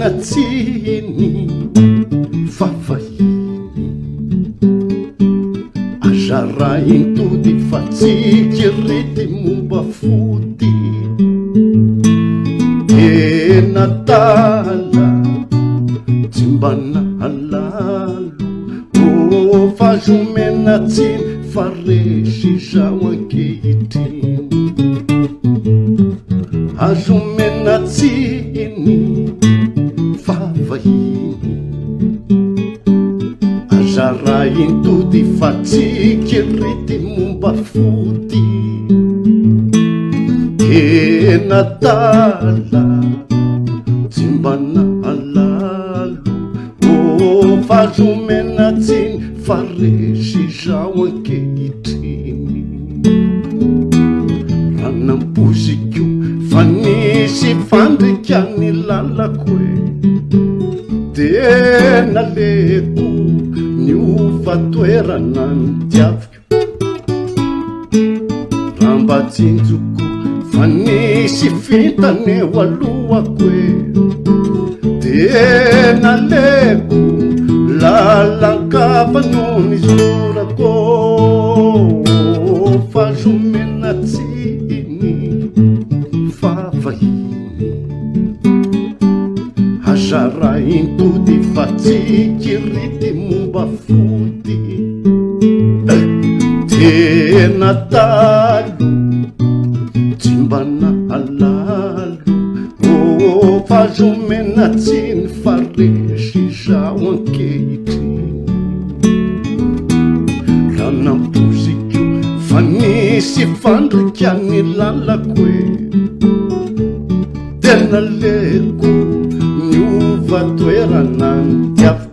Azomenatsiny fafahiny azaraintody fa tsika rety momba fody tena tala tsy mba nahalalo o fa azomenatsiny fa resy zao ankehitriny azomenatsiny favahiny azaraintody fa tsika rety momba fody tena tala tsy mba nahalalo o fa azomenatsiny fa resy zao ankehitriny ranam-poziko fa nisy fandrikan'ny lalako e tena leko ny ovatoerana ny tiaviko ramba tsinjoko fa nisy fitany eo alohako e tena leko lalankapa noho ny zorako fa azomenatsiny favahiny azaraintody fa tsika rety momba fody tena talo tsy mba nahalalo o fa azomenatsiny fa resy zao ankehitriny ranam-poziko fa nisy fandrikan'ny lalako e tena leko ny ovatoerana ny tiaviko